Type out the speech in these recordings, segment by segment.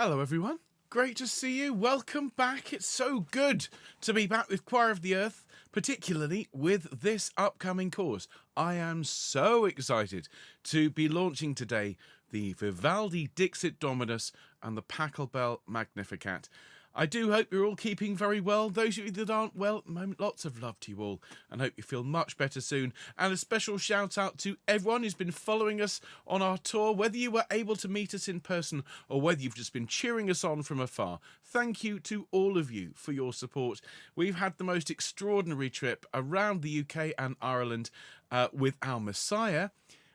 Hello everyone, great to see you, welcome back. It's so good to be back with Choir of the Earth, particularly with this upcoming course. I am so excited to be launching today the Vivaldi Dixit Dominus and the Pachelbel Magnificat. I do hope you're all keeping very well. Those of you that aren't well at the moment, lots of love to you all, and hope you feel much better soon. And a special shout out to everyone who's been following us on our tour, whether you were able to meet us in person or whether you've just been cheering us on from afar. Thank you to all of you for your support. We've had the most extraordinary trip around the UK and Ireland with our Messiah.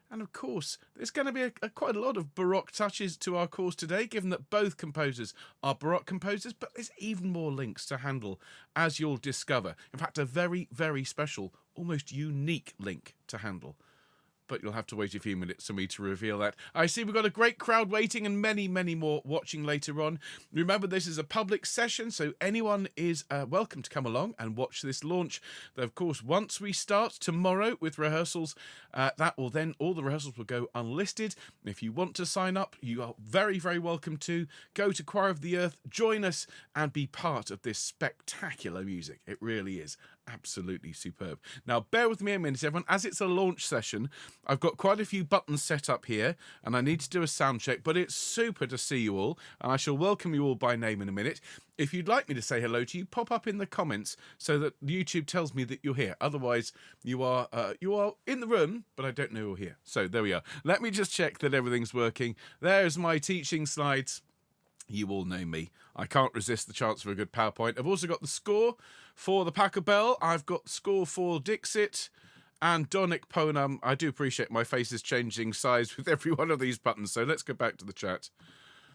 And of course, there's going to be quite a lot of Baroque touches to our course today, given that both composers are Baroque composers, but there's even more links to Handel, as you'll discover. In fact, a very, very special, almost unique link to Handel. But you'll have to wait a few minutes for me to reveal that. I see we've got a great crowd waiting and many, many more watching later on. Remember, this is a public session, so anyone is welcome to come along and watch this launch. Though, of course, once we start tomorrow with rehearsals, that will then, all the rehearsals will go unlisted. If you want to sign up, you are very, very welcome to. Go to Choir of the Earth, join us, and be part of this spectacular music. It really is absolutely superb. Now, bear with me a minute, everyone. As it's a launch session, I've got quite a few buttons set up here, and I need to do a sound check, but it's super to see you all, and I shall welcome you all by name in a minute. If you'd like me to say hello to you, pop up in the comments so that YouTube tells me that you're here. Otherwise, you are in the room, but I don't know you're here. So there we are. Let me just check that everything's working. There's my teaching slides. You all know me. I can't resist the chance for a good PowerPoint. I've also got the score for the Pachelbel. I've got the score for Dixit and Donic Ponam. I do appreciate my face is changing size with every one of these buttons. So let's go back to the chat.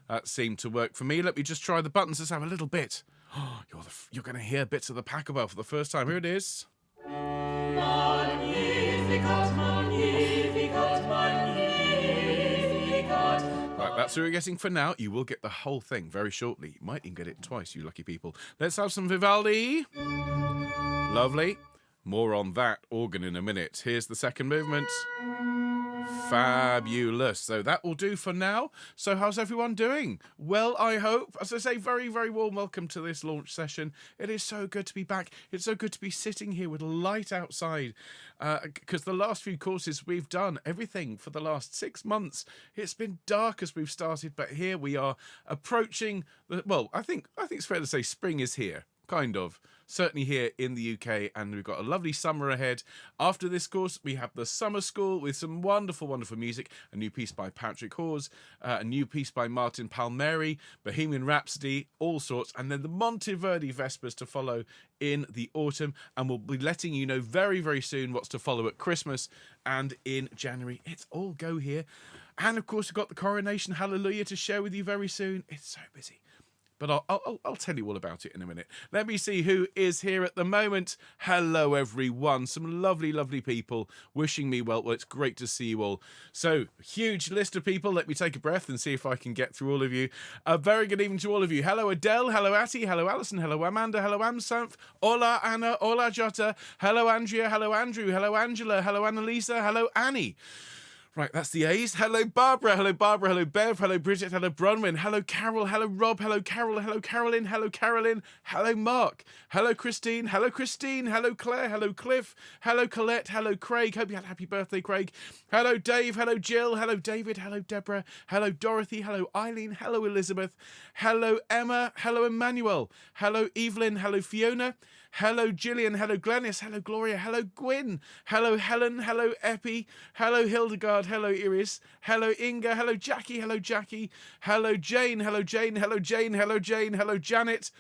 That seemed to work for me. Let me just try the buttons. Let's have a little bit. Oh, you're going to hear bits of the Pachelbel for the first time. Here it is. Magnificat, Magnificat, Magnificat. Right, that's who we're getting for now. You will get the whole thing very shortly. You might even get it twice, you lucky people. Let's have some Vivaldi. Lovely. More on that organ in a minute. Here's the second movement. Fabulous. So that will do for now. So how's everyone doing? Well, I hope. As I say, very, very warm welcome to this launch session. It is so good to be back. It's so good to be sitting here with light outside, because the last few courses we've done, everything for the last 6 months, it's been dark as we've started, but here we are approaching well, I think it's fair to say spring is here. Kind of. Certainly here in the UK, and we've got a lovely summer ahead. After this course, we have the summer school with some wonderful, wonderful music. A new piece by Patrick Hawes, a new piece by Martin Palmieri, Bohemian Rhapsody, all sorts. And then the Monteverdi Vespers to follow in the autumn. And we'll be letting you know very, very soon what's to follow at Christmas and in January. It's all go here. And of course, we've got the Coronation Hallelujah to share with you very soon. It's so busy. But I'll tell you all about it in a minute. Let me see who is here at the moment. Hello, everyone. Some lovely, lovely people wishing me well. Well, it's great to see you all. So, huge list of people. Let me take a breath and see if I can get through all of you. A very good evening to all of you. Hello, Adele. Hello, Atty. Hello, Alison. Hello, Amanda. Hello, Amsanth. Hola, Anna. Hola, Jota. Hello, Andrea. Hello, Andrew. Hello, Angela. Hello, Annalisa. Hello, Annie. Right, that's the A's. Hello, Barbara. Hello, Barbara. Hello, Bev. Hello, Bridget. Hello, Bronwyn. Hello, Carol. Hello, Rob. Hello, Carol. Hello, Carolyn. Hello, Carolyn. Hello, Mark. Hello, Christine. Hello, Christine. Hello, Claire. Hello, Cliff. Hello, Colette. Hello, Craig. Hope you had a happy birthday, Craig. Hello, Dave. Hello, Jill. Hello, David. Hello, Deborah. Hello, Dorothy. Hello, Eileen. Hello, Elizabeth. Hello, Emma. Hello, Emmanuel. Hello, Evelyn. Hello, Fiona. Hello, Gillian. Hello, Glennis. Hello, Gloria. Hello, Gwyn. Hello, Helen. Hello, Epi. Hello, Hildegard. Hello, Iris. Hello, Inga. Hello, Jackie. Hello, Jackie. Hello, Jane. Hello, Jane. Hello, Jane. Hello, Jane. Hello, Janet.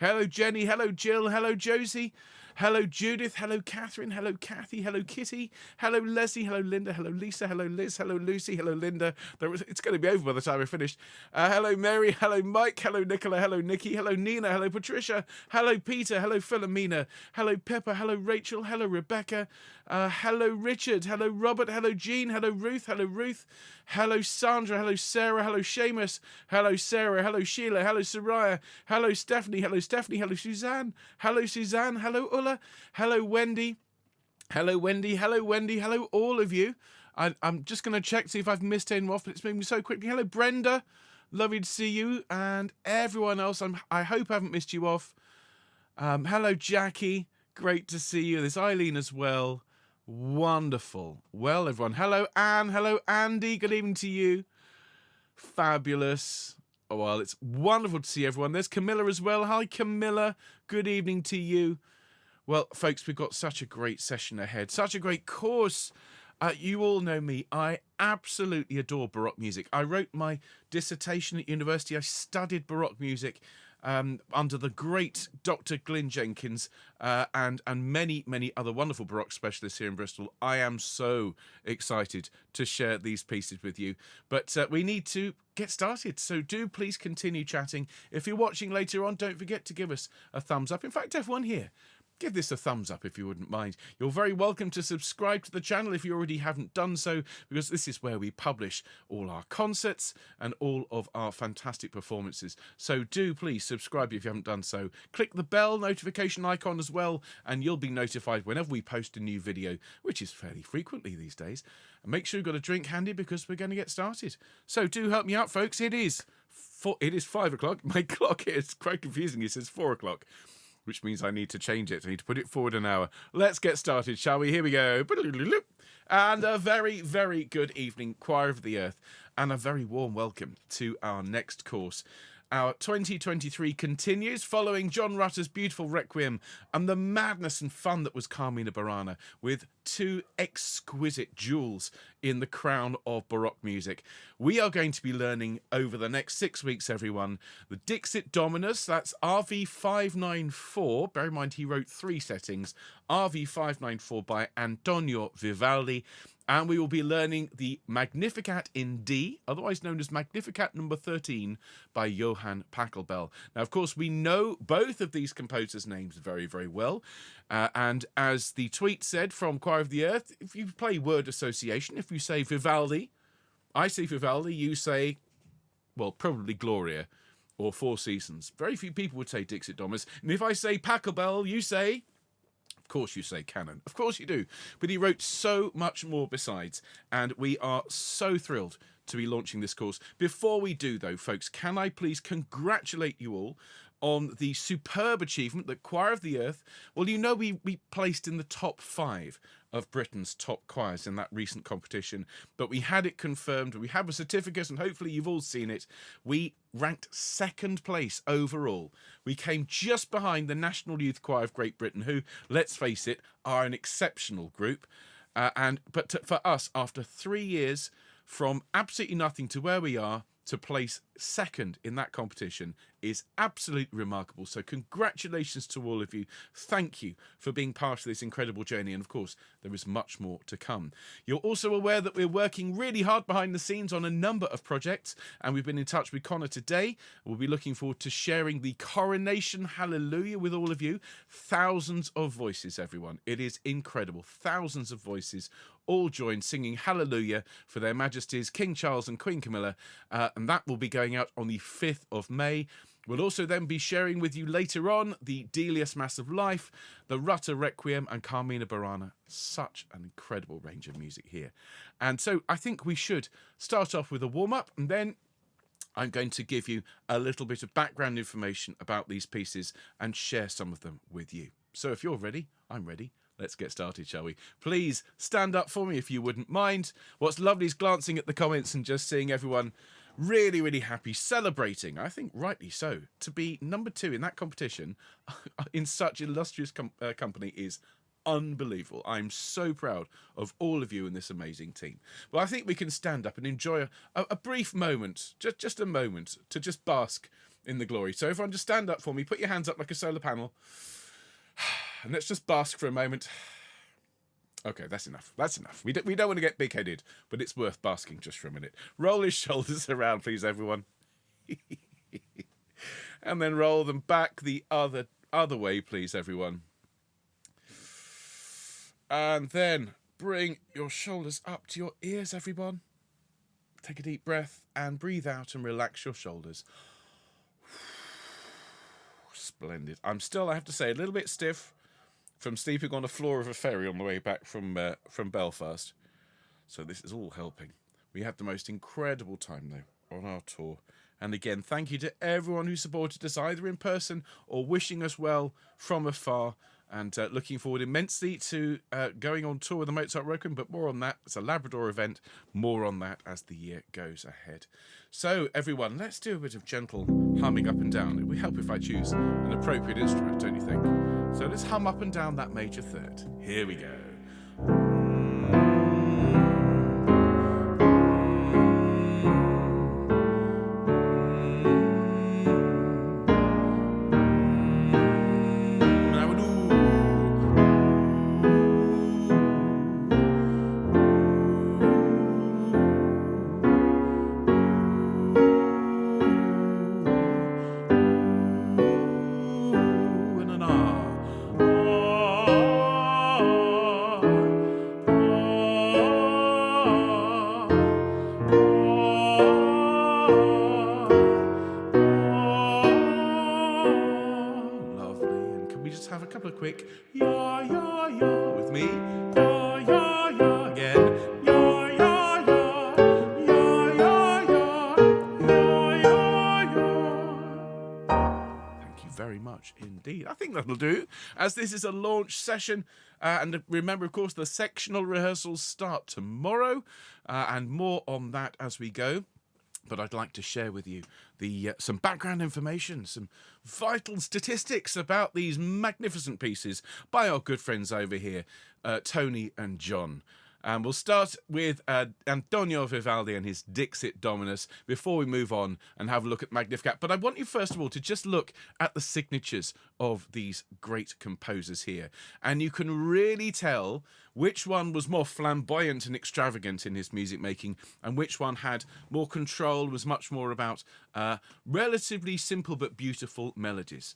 Hello, Jenny. Hello, Jill. Hello, Josie. Hello, Judith. Hello, Catherine. Hello, Kathy. Hello, Kitty. Hello, Leslie. Hello, Linda. Hello, Lisa. Hello, Liz. Hello, Lucy. Hello, Linda. It's going to be over by the time we're finished. Hello, Mary. Hello, Mike. Hello, Nicola. Hello, Nikki. Hello, Nina. Hello, Patricia. Hello, Peter. Hello, Philomena. Hello, Pepper. Hello, Rachel. Hello, Rebecca. Hello, Richard. Hello, Robert. Hello, Jean. Hello, Ruth. Hello, Ruth. Hello, Sandra. Hello, Sarah. Hello, Seamus. Hello, Sarah. Hello, Sheila. Hello, Soraya. Hello, Stephanie. Hello, Stephanie. Hello, Suzanne. Hello, Suzanne. Hello, Ulla. Hello, Wendy. Hello, Wendy. Hello, Wendy. Hello, all of you. I'm just going to check to see if I've missed anyone off, but it's moving so quickly. Hello, Brenda. Lovely to see you and everyone else. I hope I haven't missed you off. Hello, Jackie. Great to see you. There's Eileen as well. Wonderful. Well, everyone. Hello, Anne. Hello, Andy. Good evening to you. Fabulous. Oh, well, it's wonderful to see everyone. There's Camilla as well. Hi, Camilla. Good evening to you. Well, folks, we've got such a great session ahead. Such a great course. You all know me. I absolutely adore Baroque music. I wrote my dissertation at university. I studied Baroque music under the great Dr. Glyn Jenkins and many, many other wonderful Baroque specialists here in Bristol. I am so excited to share these pieces with you. But we need to get started, so do please continue chatting. If you're watching later on, don't forget to give us a thumbs up. In fact, everyone here, give this a thumbs up if you wouldn't mind. You're very welcome to subscribe to the channel if you already haven't done so, because this is where we publish all our concerts and all of our fantastic performances. So do please subscribe if you haven't done so. Click the bell notification icon as well, and you'll be notified whenever we post a new video, which is fairly frequently these days. And make sure you've got a drink handy, because we're going to get started. So do help me out, folks. It is 5 o'clock. My clock here is quite confusing. It says 4 o'clock. Which means I need to change it. I need to put it forward an hour. Let's get started, shall we? Here we go. And a very, very good evening, Choir of the Earth, and a very warm welcome to our next course. Our 2023 continues following John Rutter's beautiful Requiem and the madness and fun that was Carmina Burana, with two exquisite jewels in the crown of Baroque music. We are going to be learning over the next 6 weeks, everyone, the Dixit Dominus, that's RV 594. Bear in mind he wrote 3 settings, RV 594 by Antonio Vivaldi. And we will be learning the Magnificat in D, otherwise known as Magnificat number 13 by Johann Pachelbel. Now, of course, we know both of these composers' names very, very well. And as the tweet said from Choir of the Earth, if you play word association, if you say Vivaldi, I say Vivaldi, you say, well, probably Gloria or Four Seasons. Very few people would say Dixit Dominus. And if I say Pachelbel, you say... Of course you say canon. Of course you do. But he wrote so much more besides. And we are so thrilled to be launching this course. Before we do, though, folks, can I please congratulate you all on the superb achievement that Choir of the Earth, well, you know, we placed in the top 5 of Britain's top choirs in that recent competition, but we had it confirmed. We have a certificate, and hopefully you've all seen it. We ranked 2nd place overall. We came just behind the National Youth Choir of Great Britain, who, let's face it, are an exceptional group. For us, after 3 years, from absolutely nothing to where we are, to place 2nd in that competition is absolutely remarkable. So congratulations to all of you. Thank you for being part of this incredible journey. And of course, there is much more to come. You're also aware that we're working really hard behind the scenes on a number of projects, and we've been in touch with Connor today. We'll be looking forward to sharing the Coronation Hallelujah with all of you. Thousands of voices, everyone. It is incredible. Thousands of voices all join singing Hallelujah for their Majesties King Charles and Queen Camilla, and that will be going out on the 5th of May. We'll also then be sharing with you later on the Delius Mass of Life, the Rutter Requiem, and Carmina Burana. Such an incredible range of music here. And so I think we should start off with a warm-up, and then I'm going to give you a little bit of background information about these pieces and share some of them with you. So if you're ready, I'm ready. Let's get started, shall we? Please stand up for me if you wouldn't mind. What's lovely is glancing at the comments and just seeing everyone really, really happy, celebrating, I think rightly so, to be number 2 in that competition in such illustrious company is unbelievable. I'm so proud of all of you in this amazing team. Well, I think we can stand up and enjoy a brief moment, just a moment, to just bask in the glory. So everyone just stand up for me, put your hands up like a solar panel, and let's just bask for a moment. Okay, that's enough. That's enough. We don't want to get big-headed, but it's worth basking just for a minute. Roll his shoulders around, please, everyone. And then roll them back the other way, please, everyone. And then bring your shoulders up to your ears, everyone. Take a deep breath and breathe out and relax your shoulders. Splendid. I'm still, I have to say, a little bit stiff from sleeping on the floor of a ferry on the way back from Belfast. So this is all helping. We had the most incredible time, though, on our tour. And again, thank you to everyone who supported us either in person or wishing us well from afar. And looking forward immensely to going on tour with the Mozart Requiem, but more on that. It's a Labrador event. More on that as the year goes ahead. So, everyone, let's do a bit of gentle humming up and down. It would help if I choose an appropriate instrument, don't you think? So let's hum up and down that major third. Here we go. Have a couple of quick ya ya ya with me. Ya ya ya again. Ya ya ya. Ya ya ya. Ya ya ya. Thank you very much indeed. I think that'll do, as this is a launch session. And remember, of course, the sectional rehearsals start tomorrow, and more on that as we go. But I'd like to share with you some background information, some vital statistics about these magnificent pieces by our good friends over here, Tony and John. And we'll start with Antonio Vivaldi and his Dixit Dominus before we move on and have a look at Magnificat. But I want you, first of all, to just look at the signatures of these great composers here. And you can really tell which one was more flamboyant and extravagant in his music making and which one had more control, was much more about relatively simple but beautiful melodies.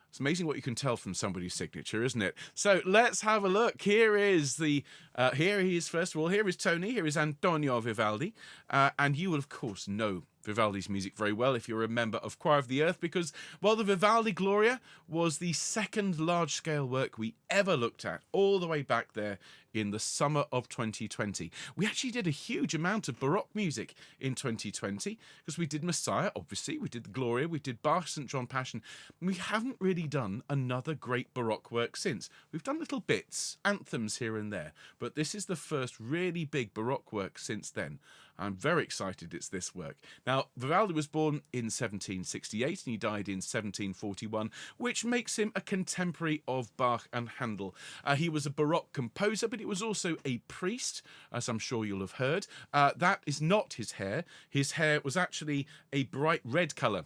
It's amazing what you can tell from somebody's signature, isn't it? So let's have a look. Here is here he is, first of all. Here is Tony. Here is Antonio Vivaldi. And you will, of course, know Vivaldi's music very well if you're a member of Choir of the Earth, because, well, the Vivaldi Gloria was the second large-scale work we ever looked at, all the way back there in the summer of 2020. We actually did a huge amount of Baroque music in 2020, because we did Messiah, obviously, we did the Gloria, we did Bach, St. John Passion. We haven't really done another great Baroque work since. We've done little bits, anthems here and there, but this is the first really big Baroque work since then. I'm very excited it's this work. Now, Vivaldi was born in 1768 and he died in 1741, which makes him a contemporary of Bach and Handel. He was a Baroque composer, but he was also a priest, as I'm sure you'll have heard. That is not his hair. His hair was actually a bright red colour.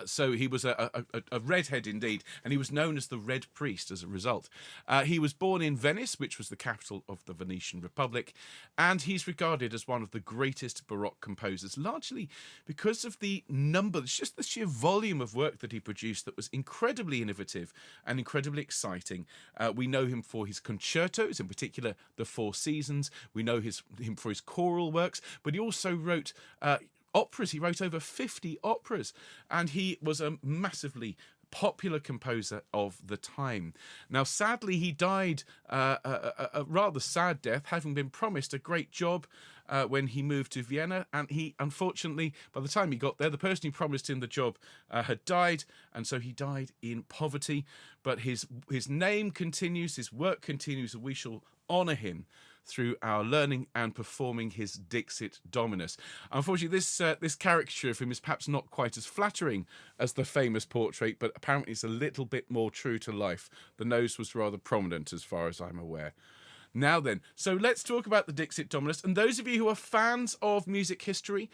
So he was a redhead indeed, and he was known as the Red Priest as a result. He was born in Venice, which was the capital of the Venetian Republic, and he's regarded as one of the greatest Baroque composers, largely because of the number, just the sheer volume of work that he produced that was incredibly innovative and incredibly exciting. We know him for his concertos, in particular the Four Seasons. We know him for his choral works, but he also wrote operas. He wrote over 50 operas, and he was a massively popular composer of the time. Now, sadly, he died a rather sad death, having been promised a great job when he moved to Vienna, and he, unfortunately, by the time he got there, the person who promised him the job had died, and so he died in poverty. But his name continues, his work continues, and we shall honour him through our learning and performing his Dixit Dominus. Unfortunately, this caricature of him is perhaps not quite as flattering as the famous portrait, but apparently it's a little bit more true to life. The nose was rather prominent as far as I'm aware. Now then, so let's talk about the Dixit Dominus. And those of you who are fans of music history,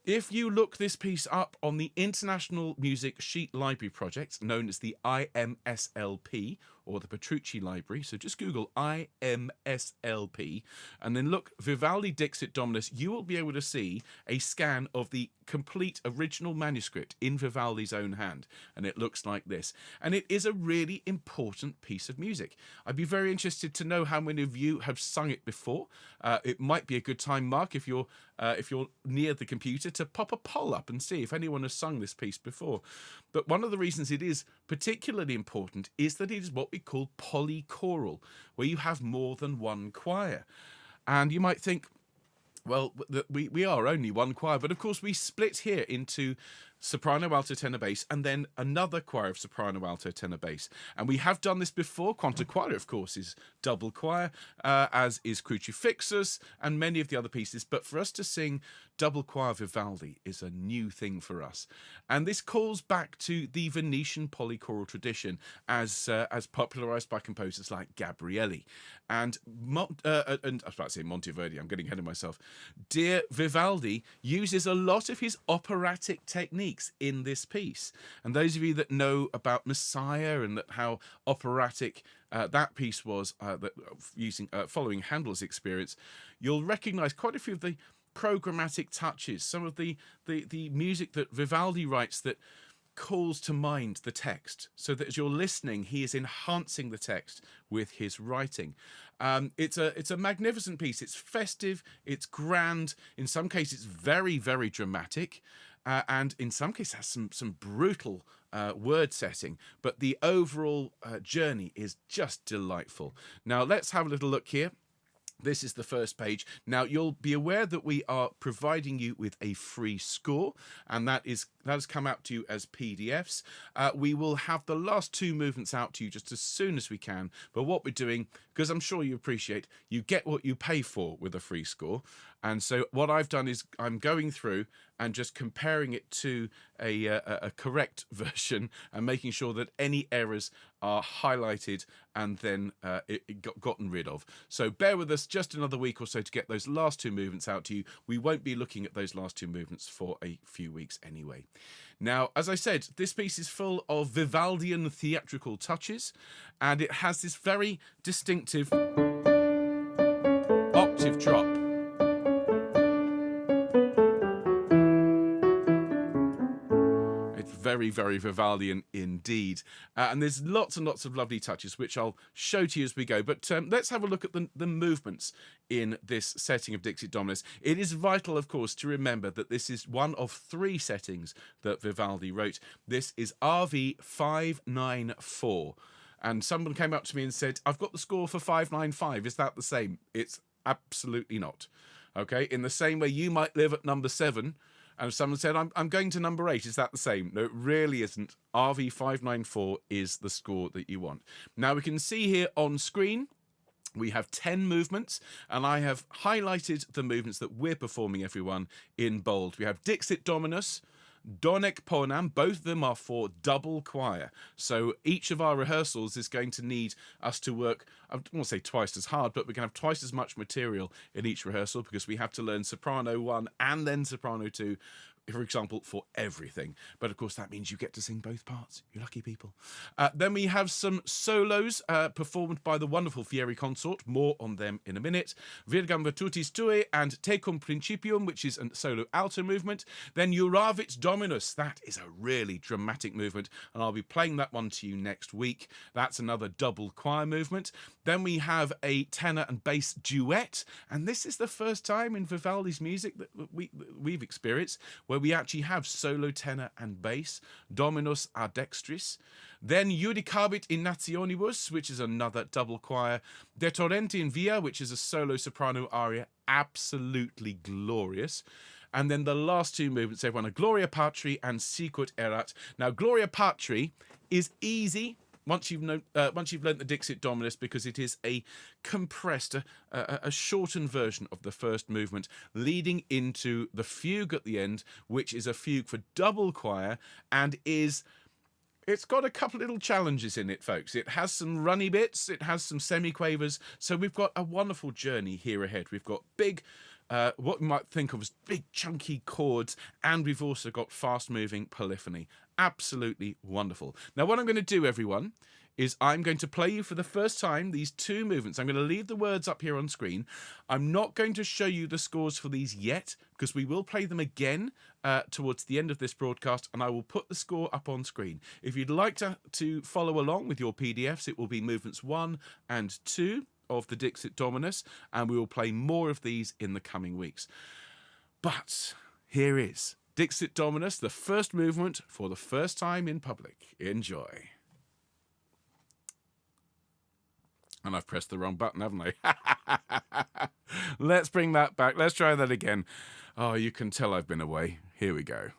if you look this piece up on the International Music Sheet Library Project, known as the IMSLP, or the Petrucci Library, so just Google IMSLP, and then look Vivaldi Dixit Dominus, you will be able to see a scan of the complete original manuscript in Vivaldi's own hand, and it looks like this. And it is a really important piece of music. I'd be very interested to know how many of you have sung it before. It might be a good time, Mark, if you're near the computer, to pop a poll up and see if anyone has sung this piece before. But one of the reasons it is particularly important is that it is what we call polychoral, where you have more than one choir. And you might think, Well, we are only one choir, but of course we split here into soprano, alto, tenor, bass, and then another choir of soprano, alto, tenor, bass. And we have done this before. Quanta Quire, of course, is double choir, as is Crucifixus and many of the other pieces. But for us to sing double choir Vivaldi is a new thing for us. And this calls back to the Venetian polychoral tradition as popularized by composers like Gabrieli. And I was about to say Monteverdi, I'm getting ahead of myself. Dear Vivaldi uses a lot of his operatic techniques in this piece. And those of you that know about Messiah and that how operatic that piece was, following Handel's experience, you'll recognize quite a few of the programmatic touches, some of the music that Vivaldi writes that calls to mind the text, so that as you're listening, he is enhancing the text with his writing. It's a magnificent piece. It's festive, it's grand. In some cases, it's very, very dramatic, and in some cases has some brutal word setting. But the overall journey is just delightful. Now let's have a little look here. This is the first page. Now, you'll be aware that we are providing you with a free score, and that has come out to you as PDFs. We will have the last two movements out to you just as soon as we can. But what we're doing, because I'm sure you appreciate, you get what you pay for with a free score. And so what I've done is I'm going through and just comparing it to a correct version and making sure that any errors are highlighted and then gotten rid of. So bear with us just another week or so to get those last two movements out to you. We won't be looking at those last two movements for a few weeks anyway. Now, as I said, this piece is full of Vivaldian theatrical touches, and it has this very distinctive octave drop. Very, very Vivaldian indeed. And there's lots and lots of lovely touches, which I'll show to you as we go. But let's have a look at the movements in this setting of Dixit Dominus. It is vital, of course, to remember that this is one of three settings that Vivaldi wrote. This is RV 594. And someone came up to me and said, I've got the score for 595. Is that the same? It's absolutely not. Okay, in the same way you might live at number 7, and someone said, I'm going to number 8. Is that the same? No, it really isn't. RV 594 is the score that you want. Now, we can see here on screen, we have 10 movements, and I have highlighted the movements that we're performing, everyone, in bold. We have Dixit Dominus, Donec Ponam, both of them are for double choir. So each of our rehearsals is going to need us to work, I don't want to say twice as hard, but we can have twice as much material in each rehearsal because we have to learn soprano 1 and then soprano 2, for example, for everything. But of course, that means you get to sing both parts. You lucky people. Then we have some solos performed by the wonderful Fieri Consort. More on them in a minute. Virgam Virtutis Tue and Tecum Principium, which is a solo alto movement. Then Juravit Dominus. That is a really dramatic movement, and I'll be playing that one to you next week. That's another double choir movement. Then we have a tenor and bass duet, and this is the first time in Vivaldi's music that we've experienced where we actually have solo tenor and bass, Dominus a dextris. Then Judicabit in Nationibus, which is another double choir, De Torrenti in Via, which is a solo soprano aria, absolutely glorious. And then the last two movements, everyone, are Gloria Patri and Sicut Erat. Now, Gloria Patri is easy once you've learnt the Dixit Dominus, because it is a compressed, a shortened version of the first movement, leading into the fugue at the end, which is a fugue for double choir, and it's got a couple little challenges in it, folks. It has some runny bits, it has some semiquavers, so we've got a wonderful journey here ahead. We've got big, what we might think of as big chunky chords, and we've also got fast-moving polyphony. Absolutely wonderful. Now, what I'm going to do, everyone, is I'm going to play you for the first time these two movements. I'm going to leave the words up here on screen. I'm not going to show you the scores for these yet, because we will play them again towards the end of this broadcast, and I will put the score up on screen. If you'd like to follow along with your PDFs, it will be movements 1 and 2 of the Dixit Dominus, and we will play more of these in the coming weeks. But here is Dixit Dominus, the first movement for the first time in public. Enjoy. And I've pressed the wrong button, haven't I? Let's bring that back. Let's try that again. Oh, you can tell I've been away. Here we go.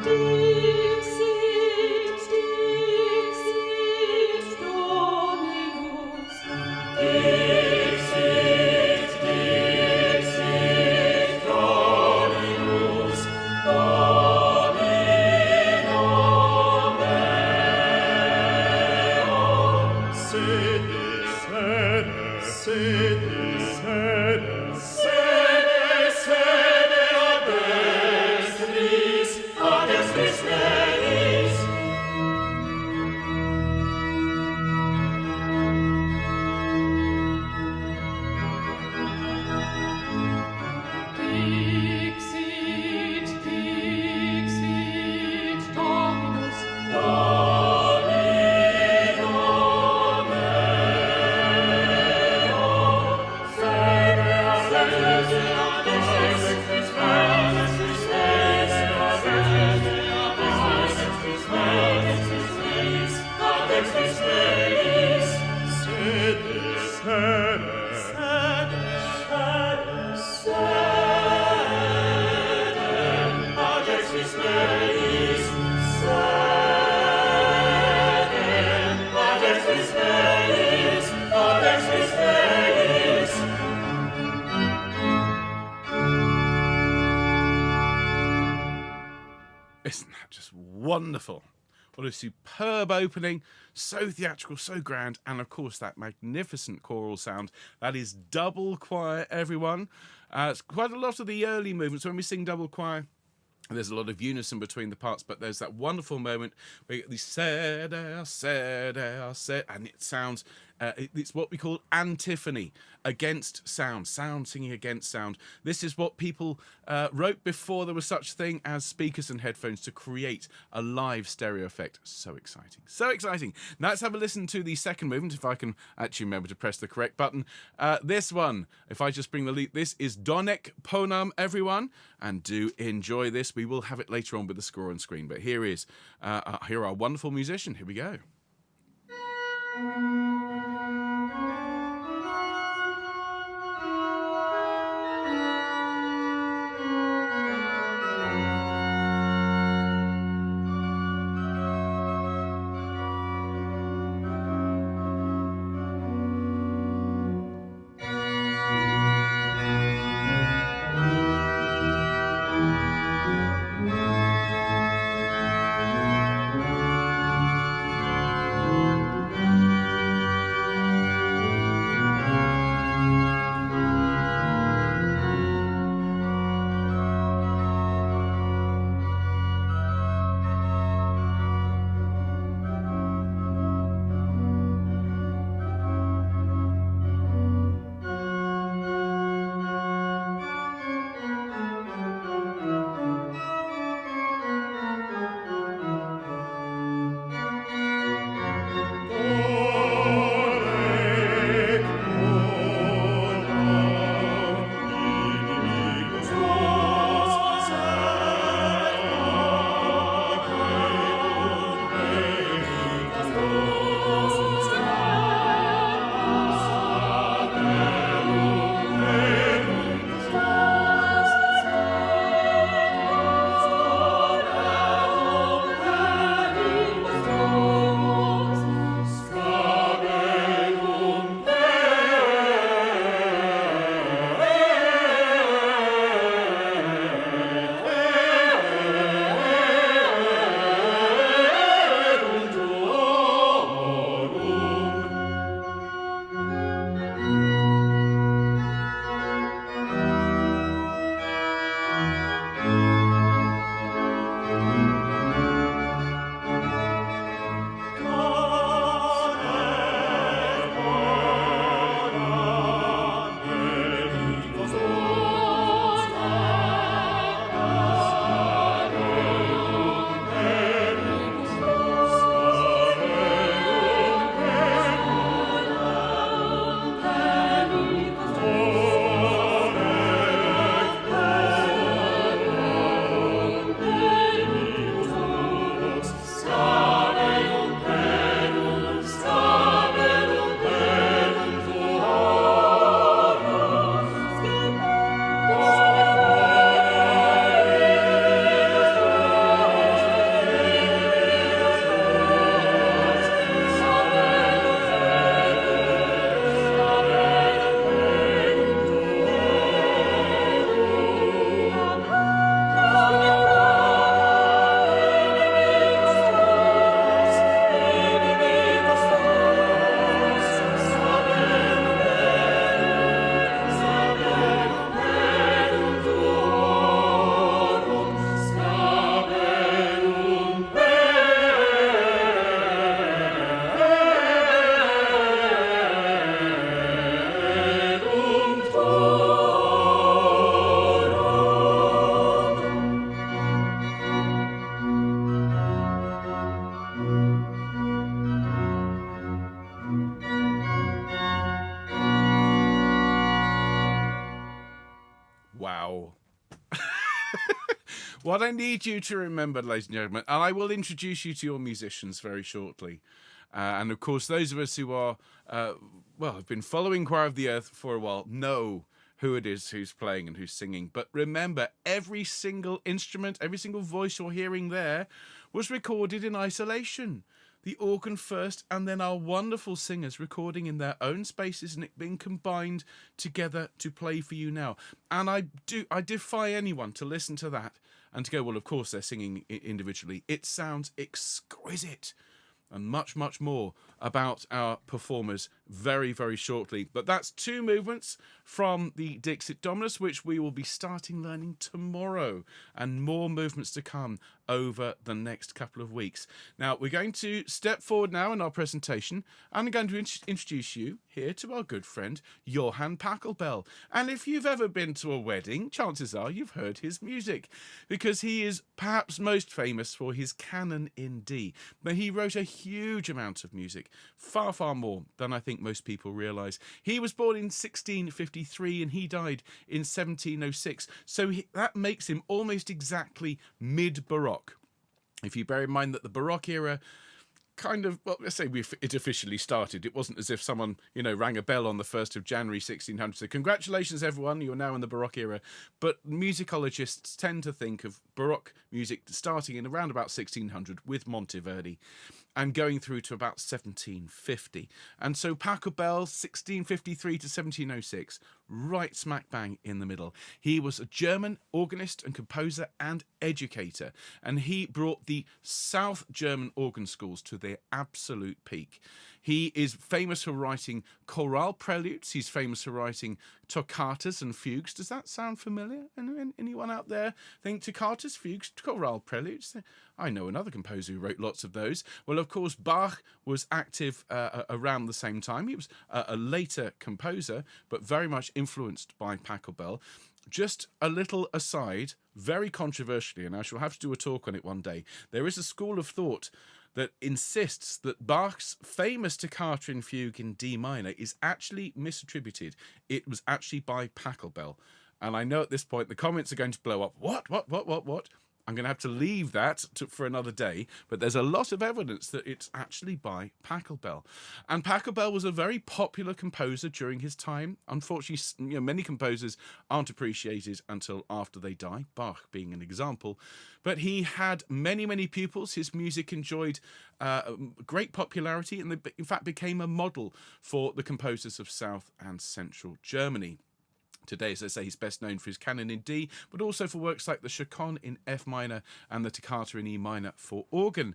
Dixit, Dixit Dominus. Dixit, Dixit Dominus. Domino meo. Sede, sede, sede, sede, sede, sede ad extris, ad extris meis. Dixit, Dixit Dominus. Domino meo. Sede, sede, ad extris meis. Isn't that just wonderful? What a superb opening, so theatrical, so grand, and of course that magnificent choral sound. That is double choir, everyone. It's quite a lot of the early movements when we sing double choir. There's a lot of unison between the parts, but there's that wonderful moment where you get the sed, and it sounds, it's what we call antiphony, against sound, sound singing against sound. This is what people wrote before there was such thing as speakers and headphones to create a live stereo effect. So exciting, so exciting. Now let's have a listen to the second movement, if I can actually remember to press the correct button. This one, if I just bring the lead, this is Donec Ponam, everyone, and do enjoy this. We will have it later on with the score on screen, but here is here are our wonderful musician. Here we go. Wow. What I need you to remember, ladies and gentlemen, and I will introduce you to your musicians very shortly. And of course, those of us who are, have been following Choir of the Earth for a while know who it is who's playing and who's singing. But remember, every single instrument, every single voice you're hearing there was recorded in isolation. The organ first, and then our wonderful singers recording in their own spaces and it being combined together to play for you now. And I defy anyone to listen to that and to go, well, of course they're singing individually. It sounds exquisite. And much, much more about our performers very, very shortly. But that's two movements from the Dixit Dominus, which we will be starting learning tomorrow, and more movements to come over the next couple of weeks. Now, we're going to step forward now in our presentation, and I'm going to introduce you here to our good friend, Johann Pachelbel. And if you've ever been to a wedding, chances are you've heard his music, because he is perhaps most famous for his canon in D. But he wrote a huge amount of music, far, far more than I think most people realise. He was born in 1653 and he died in 1706, so that makes him almost exactly mid-Baroque. If you bear in mind that the Baroque era kind of, well, let's say it officially started. It wasn't as if someone, rang a bell on the 1st of January 1600. So congratulations, everyone, you're now in the Baroque era. But musicologists tend to think of Baroque music starting in around about 1600 with Monteverdi and going through to about 1750. And so Pachelbel, 1653 to 1706, right smack bang in the middle. He was a German organist and composer and educator, and he brought the South German organ schools to their absolute peak. He is famous for writing choral preludes. He's famous for writing toccatas and fugues. Does that sound familiar? Anyone out there think toccatas, fugues, choral preludes? I know another composer who wrote lots of those. Well, of course, Bach was active around the same time. He was a later composer, but very much influenced by Pachelbel. Just a little aside, very controversially, and I shall have to do a talk on it one day, there is a school of thought that insists that Bach's famous toccata and fugue in D minor is actually misattributed. It was actually by Pachelbel. And I know at this point the comments are going to blow up. What? I'm going to have to leave that for another day, but there's a lot of evidence that it's actually by Pachelbel. And Pachelbel was a very popular composer during his time. Unfortunately, many composers aren't appreciated until after they die, Bach being an example. But he had many, many pupils. His music enjoyed great popularity and in fact became a model for the composers of South and Central Germany. Today, as I say, he's best known for his canon in D, but also for works like the Chaconne in F minor and the Toccata in E minor for organ.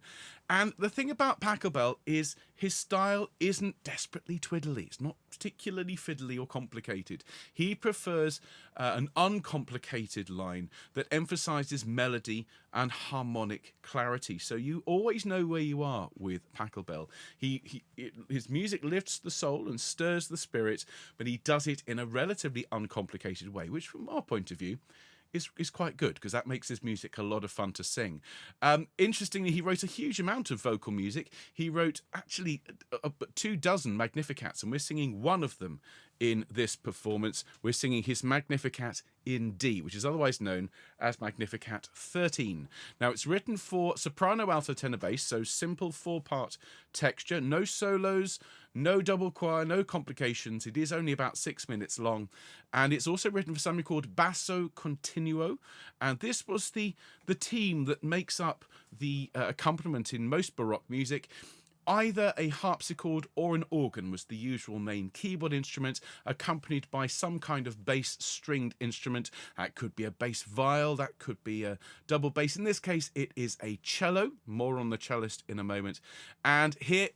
And the thing about Pachelbel is his style isn't desperately twiddly. It's not particularly fiddly or complicated. He prefers an uncomplicated line that emphasizes melody and harmonic clarity. So you always know where you are with Pachelbel. His music lifts the soul and stirs the spirit, but he does it in a relatively uncomplicated way, which from our point of view is quite good, because that makes his music a lot of fun to sing. Interestingly, he wrote a huge amount of vocal music. He wrote actually 24 Magnificats, and we're singing one of them in this performance. We're singing his Magnificat in D, which is otherwise known as Magnificat 13. Now, it's written for soprano, alto, tenor, bass, so simple 4-part texture, no solos, no double choir, no complications. It is only about 6 minutes long, and it's also written for something called basso continuo, and this was the team that makes up the accompaniment in most Baroque music. Either a harpsichord or an organ was the usual main keyboard instrument, accompanied by some kind of bass stringed instrument. That could be a bass viol, that could be a double bass. In this case, it is a cello. More on the cellist in a moment. And here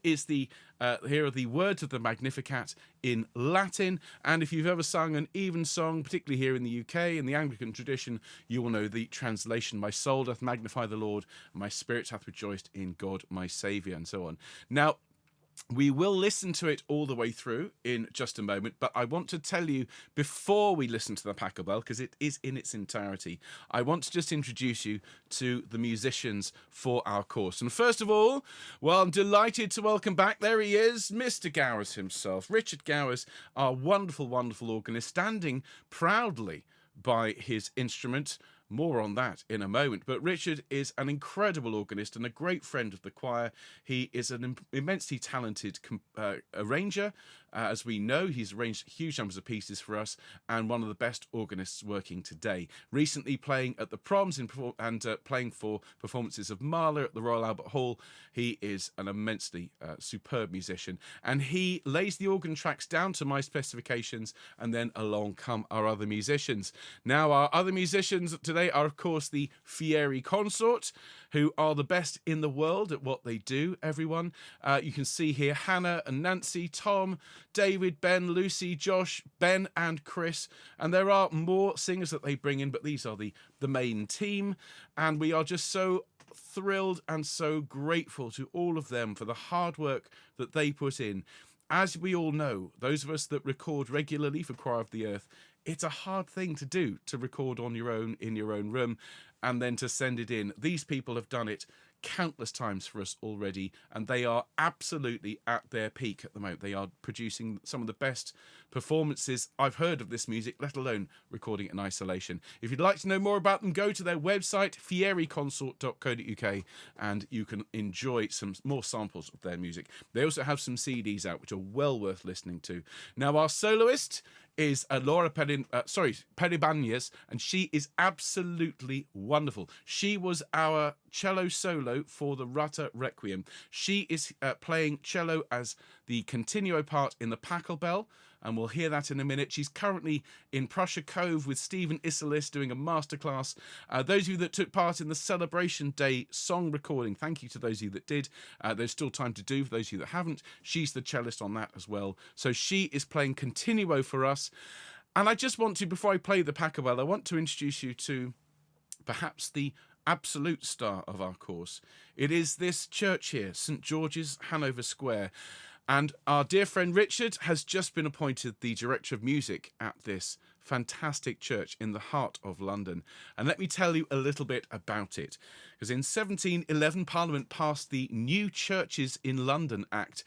are the words of the Magnificat in Latin. And if you've ever sung an evensong, particularly here in the UK, in the Anglican tradition, you will know the translation, "My soul doth magnify the Lord, and my spirit hath rejoiced in God my Saviour," and so on. Now, we will listen to it all the way through in just a moment, but I want to tell you before we listen to the Pachelbel, because it is in its entirety, I want to just introduce you to the musicians for our course. And first of all, well, I'm delighted to welcome back, there he is, Mr. Gowers himself, Richard Gowers, our wonderful, wonderful organist, standing proudly by his instrument. More on that in a moment. But Richard is an incredible organist and a great friend of the choir. He is an immensely talented arranger. As we know, he's arranged huge numbers of pieces for us and one of the best organists working today. Recently playing at the Proms and playing for performances of Mahler at the Royal Albert Hall. He is an immensely superb musician, and he lays the organ tracks down to my specifications, and then along come our other musicians. Now, our other musicians today are, of course, the Fieri Consort, who are the best in the world at what they do, everyone. You can see here Hannah and Nancy, Tom, David, Ben, Lucy, Josh, Ben and Chris. And there are more singers that they bring in, but these are the main team. And we are just so thrilled and so grateful to all of them for the hard work that they put in. As we all know, those of us that record regularly for Choir of the Earth, it's a hard thing to do, to record on your own in your own room and then to send it in. These people have done it countless times for us already, and they are absolutely at their peak at the moment. They are producing some of the best performances I've heard of this music, let alone recording it in isolation. If you'd like to know more about them, go to their website, fiericonsort.co.uk, and you can enjoy some more samples of their music. They also have some CDs out, which are well worth listening to. Now, our soloist is Laura Peribanyas, and she is absolutely wonderful. She was our cello solo for the Rutter Requiem. She is playing cello as the continuo part in the Pachelbel, and we'll hear that in a minute. She's currently in Prussia Cove with Stephen Isserlis doing a masterclass. Those of you that took part in the Celebration Day song recording, thank you to those of you that did. There's still time to do for those of you that haven't. She's the cellist on that as well. So she is playing continuo for us. And I just want to, before I play the Pachelbel, I want to introduce you to perhaps the absolute star of our course. It is this church here, St. George's, Hanover Square. And our dear friend Richard has just been appointed the director of music at this fantastic church in the heart of London. And let me tell you a little bit about it. Because in 1711, Parliament passed the New Churches in London Act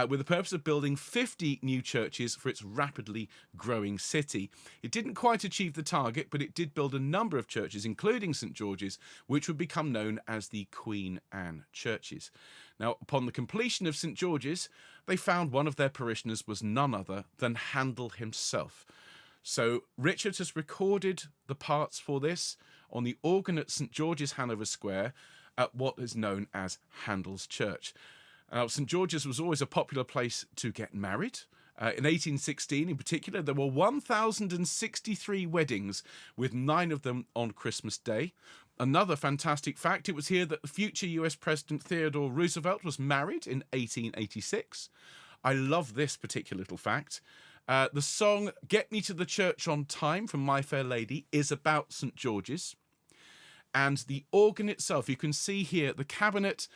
with the purpose of building 50 new churches for its rapidly growing city. It didn't quite achieve the target, but it did build a number of churches, including St. George's, which would become known as the Queen Anne churches. Now, upon the completion of St. George's, they found one of their parishioners was none other than Handel himself. So Richard has recorded the parts for this on the organ at St. George's, Hanover Square, at what is known as Handel's Church. Now, St. George's was always a popular place to get married. In 1816, in particular, there were 1,063 weddings, with 9 of them on Christmas Day. Another fantastic fact, it was here that the future US President Theodore Roosevelt was married in 1886. I love this particular little fact. The song Get Me to the Church on Time from My Fair Lady is about St. George's. And the organ itself, you can see here, the cabinet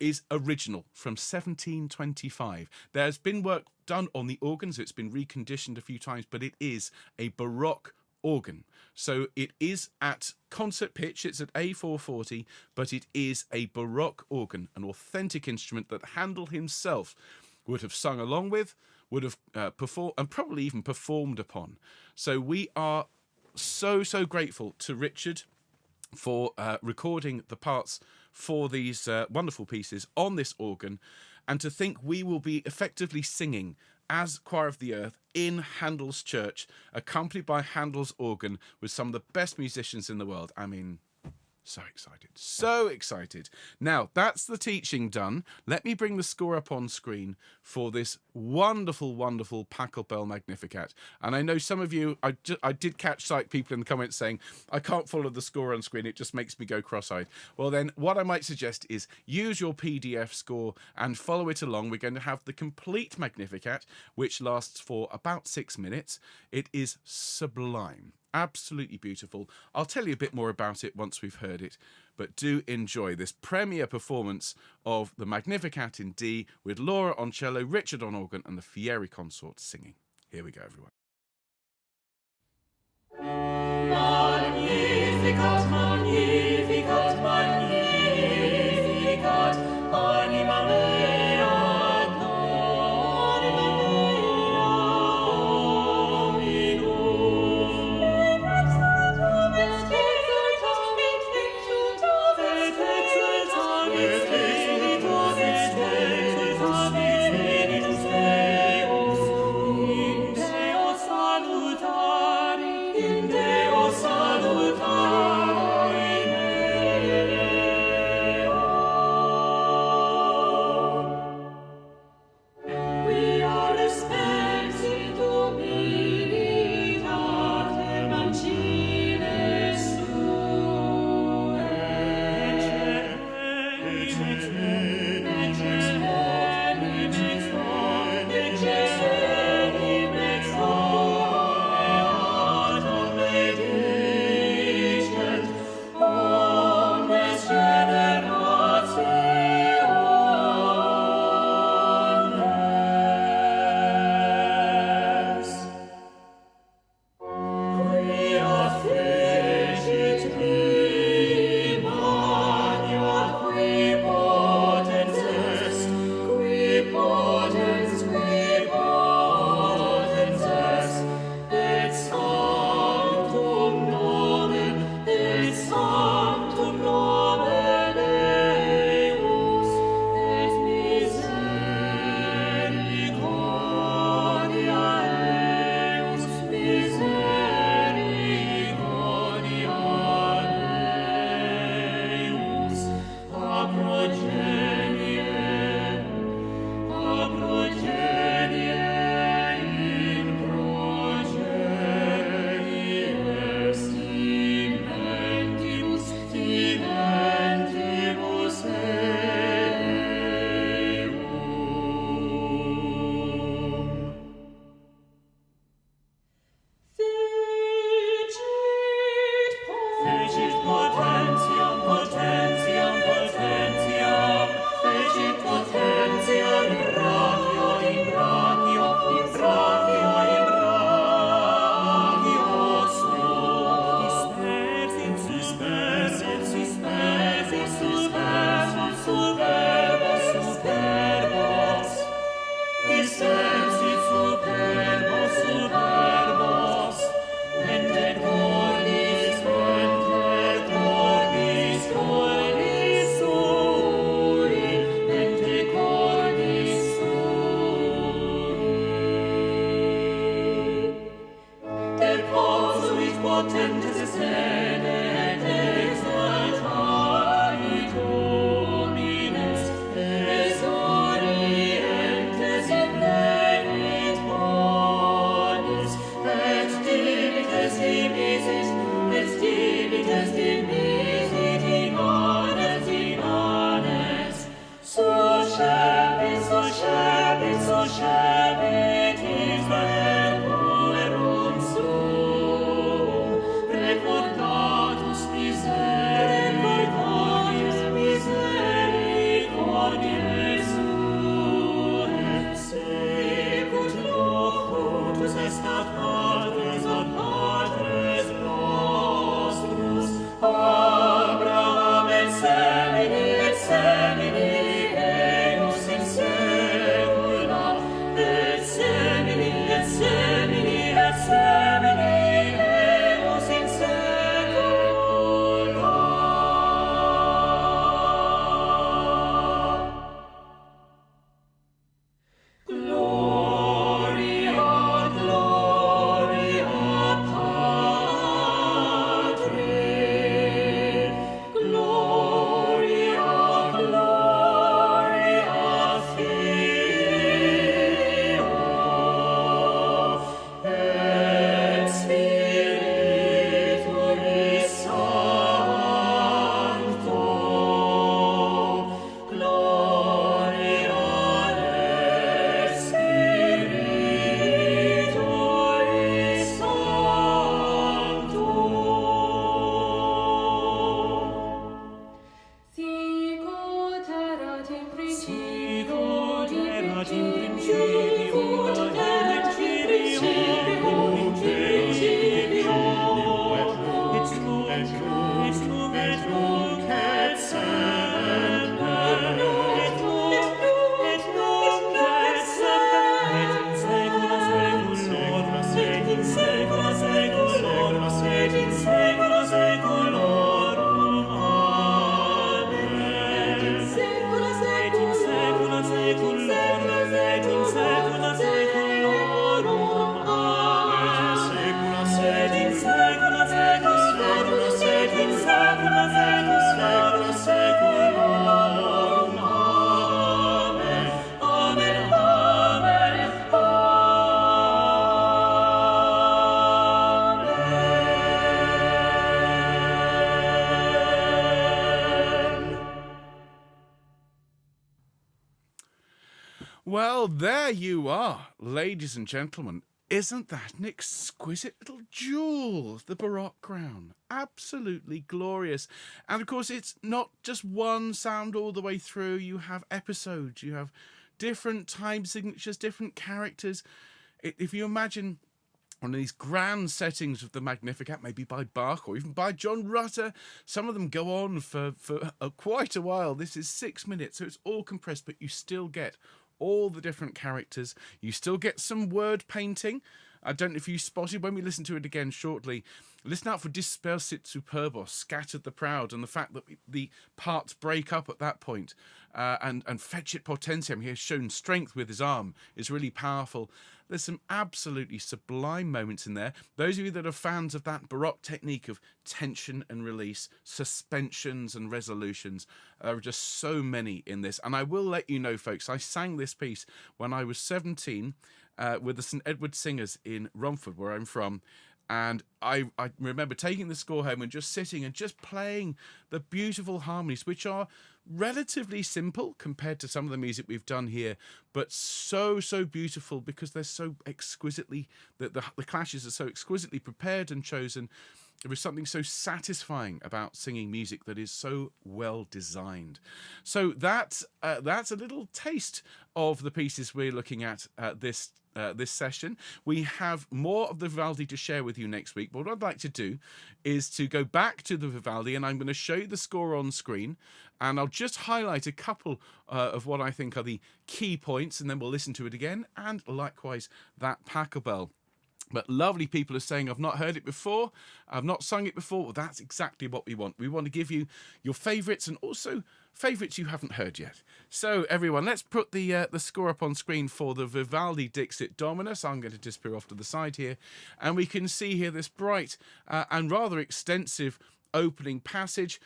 is original from 1725. There's been work done on the organ, so it's been reconditioned a few times, but it is a Baroque organ. So it is at concert pitch, it's at A440, but it is a Baroque organ, an authentic instrument that Handel himself would have sung along with, would have performed, and probably even performed upon. So we are so grateful to Richard for recording the parts for these wonderful pieces on this organ, and to think we will be effectively singing as Choir of the Earth in Handel's church, accompanied by Handel's organ with some of the best musicians in the world. I mean, so excited. Now, that's the teaching done. Let me bring the score up on screen for this wonderful Pachelbel Magnificat. And I know some of you, I did catch sight people in the comments saying, I can't follow the score on screen, it just makes me go cross-eyed. Well then, what I might suggest is use your PDF score and follow it along. We're going to have the complete Magnificat, which lasts for about 6 minutes. It is sublime. Absolutely beautiful. I'll tell you a bit more about it once we've heard it, but do enjoy this premiere performance of the Magnificat in D with Laura on cello, Richard on organ, and the Fieri Consort singing. Here we go, everyone. Magnificat, Magnificat, Magnificat, anima mea, anima mea, Dominum. fecit potentiam, potentiam, potentiam, fecit potentiam in brachio, in brachio, in brachio, in brachio suum. Dispersit, dispersit, dispersit, dispersit, superbos, superbos. Dispersit, superbos, superbos. Mente cordis, cordis sui, mente cordis sui. Deposuit potentes sede, et exaltavit Dominus, exorientes in plenit bonis, et divites dimisit, et divites dimisit in anes, in anes. Suscepit, suscepit, suscepit Israel puerum suum, recordatus misericordiae, misericordiae suae, sicut locutus est ad patres nostros, Abraham et semini eius in saecula, et semini et semini et semini eius in saecula. Gloria, gloria Patri, gloria, gloria Filio, et Spiritui Sancto. Gloria et Spiritui Sancto. Sicut erat in principio, et nunc et semper, et secula saeculorum, et in saecula saeculorum. Amen. Et in saecula saeculorum, et in saecula saeculorum. Amen. Et in saecula saeculorum, et in saecula saeculorum. Amen. Amen. Amen. Amen. Well, there you are, ladies and gentlemen. Isn't that an exquisite little jewel of the Baroque crown? Absolutely glorious. And of course, it's not just one sound all the way through. You have episodes, you have different time signatures, different characters. If you imagine one of these grand settings of the Magnificat, maybe by Bach or even by John Rutter, some of them go on for quite a while. This is 6 minutes, so it's all compressed, but you still get all the different characters. You still get some word painting. I don't know if you spotted when we listen to it again shortly. Listen out for dispersit superbos, scattered the proud, and the fact that the parts break up at that point. And fecit potentiam, he has shown strength with his arm, is really powerful. There's some absolutely sublime moments in there. Those of you that are fans of that Baroque technique of tension and release, suspensions and resolutions, there are just so many in this. And I will let you know, folks, I sang this piece when I was 17 with the St Edward Singers in Romford, where I'm from. And I remember taking the score home and just sitting and just playing the beautiful harmonies, which are relatively simple compared to some of the music we've done here, but so beautiful because they're so exquisitely, the clashes are so exquisitely prepared and chosen. There is something so satisfying about singing music that is so well designed. So that's a little taste of the pieces we're looking at this session. We have more of the Vivaldi to share with you next week. But what I'd like to do is to go back to the Vivaldi, and I'm going to show you the score on screen, and I'll just highlight a couple of what I think are the key points, and then we'll listen to it again, and likewise that Pachelbel. But lovely people are saying, I've not heard it before, I've not sung it before. Well, that's exactly what we want. We want to give you your favourites and also favourites you haven't heard yet. So, everyone, let's put the score up on screen for the Vivaldi Dixit Dominus. I'm going to disappear off to the side here. And we can see here this bright and rather extensive opening passage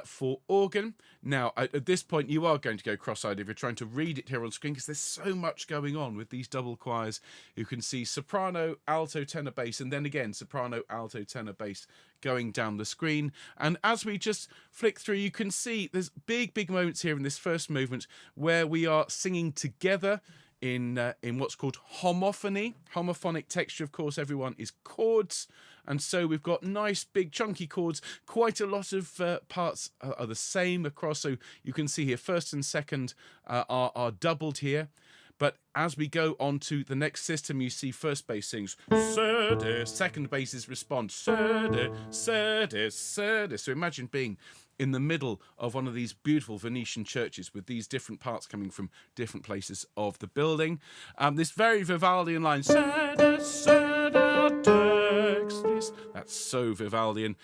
for organ. Now, at this point, you are going to go cross-eyed if you're trying to read it here on screen, because there's so much going on with these double choirs. You can see soprano, alto, tenor, bass, and then again soprano, alto, tenor, bass going down the screen. And as we just flick through, you can see there's big moments here in this first movement where we are singing together in what's called homophony. Homophonic texture, of course, everyone, is chords. And so we've got nice, big, chunky chords. Quite a lot of parts are the same across. So you can see here, first and second are doubled here. But as we go on to the next system, you see first bass sings serde, second basses respond serde, serde, serde. So imagine being in the middle of one of these beautiful Venetian churches with these different parts coming from different places of the building. This very Vivaldian line, serde, serde, dextris. That's so Vivaldian.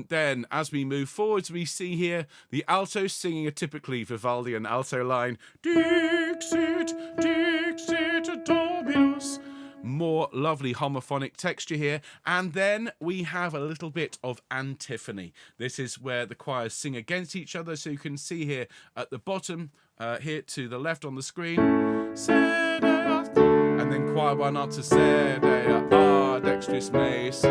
Then, as we move forwards, we see here the alto singing a typically Vivaldian alto line, Dixit, Dixit Dominus. More lovely homophonic texture here. And then we have a little bit of antiphony. This is where the choirs sing against each other. So you can see here at the bottom, here to the left on the screen, and then choir one answers, dextris meis.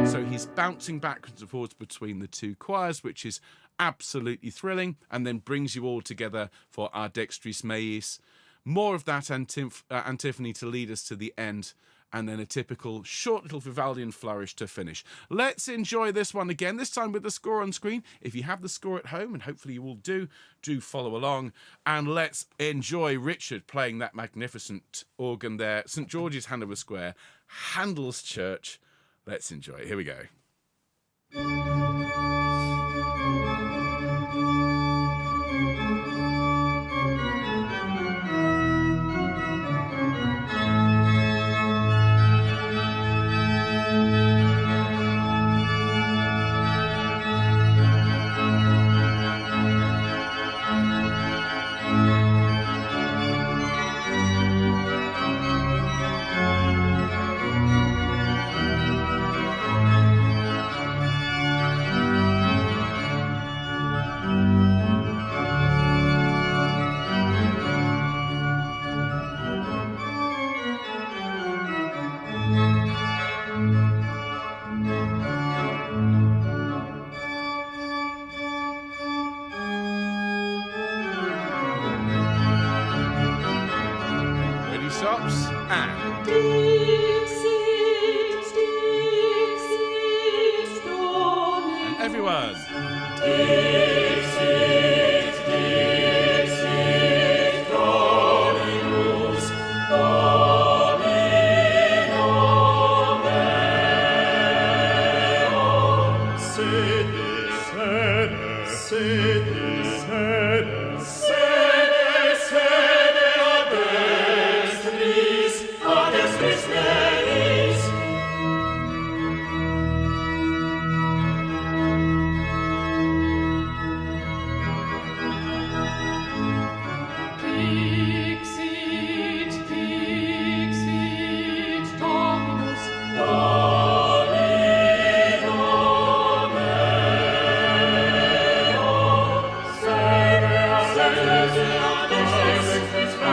So he's bouncing backwards and forwards between the two choirs, which is absolutely thrilling, and then brings you all together for our dextris meis. More of that antiphony to lead us to the end, and then a typical short little Vivaldian flourish to finish. Let's enjoy this one again, this time with the score on screen. If you have the score at home, and hopefully you all do follow along. And let's enjoy Richard playing that magnificent organ there, St. George's, Hanover Square, Handel's Church. Let's enjoy it. Here we go. Stops and Dixit, Dixit Dominus. And everyone. Dixit, Dixit Dominus, Domino meum. Sede, sede, sede, sede, sede, sede ad dextris, ad dextris meis. Dixit, Dixit Dominus, Domino meum. Sede, sede, sede, ad dextris meis,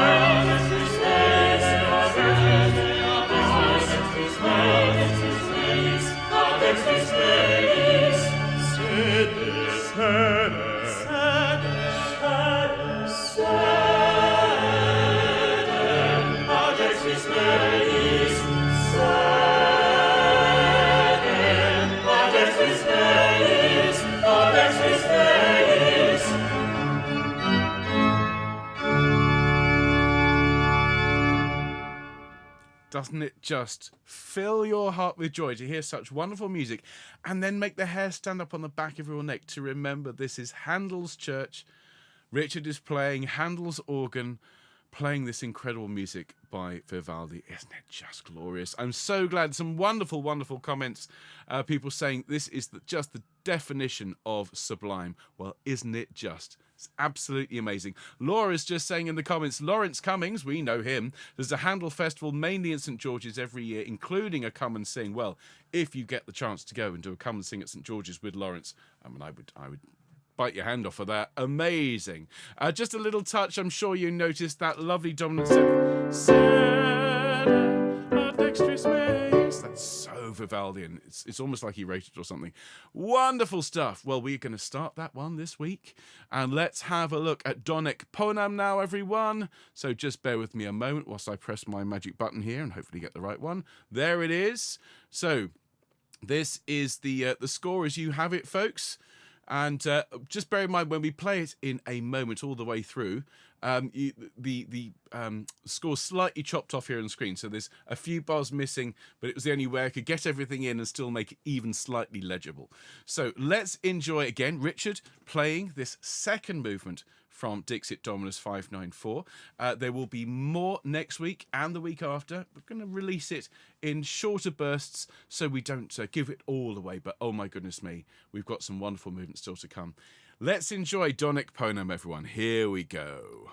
ad dextris meis. Sede, sede, sede, sede, ad dextris meis. Sede, Doesn't it just fill your heart with joy to hear such wonderful music and then make the hair stand up on the back of your neck to remember this is Handel's church. Richard is playing Handel's organ, playing this incredible music by Vivaldi. Isn't it just glorious? I'm so glad. Some wonderful, wonderful comments. People saying this is just the definition of sublime. Well, isn't it just? It's absolutely amazing. Laura's just saying in the comments, Lawrence Cummings, we know him. There's a Handel festival mainly in St. George's every year, including a come and sing. Well, if you get the chance to go and do a come and sing at St. George's with Lawrence, I mean, I would bite your hand off for that. Amazing. Just a little touch. I'm sure you noticed that lovely dominant dexterous mace. That's so Vivaldian. It's almost like he wrote it or something. Wonderful stuff. Well, we're going to start that one this week. And let's have a look at Donic Ponam now, everyone. So just bear with me a moment whilst I press my magic button here and hopefully get the right one. There it is. So this is the score as you have it, folks. And just bear in mind, when we play it in a moment all the way through, the score's slightly chopped off here on the screen. So there's a few bars missing, but it was the only way I could get everything in and still make it even slightly legible. So let's enjoy again Richard playing this second movement from Dixit Dominus 594. There will be more next week and the week after. We're going to release it in shorter bursts so we don't give it all away. But oh my goodness me, we've got some wonderful movements still to come. Let's enjoy Donic Ponam, everyone. Here we go.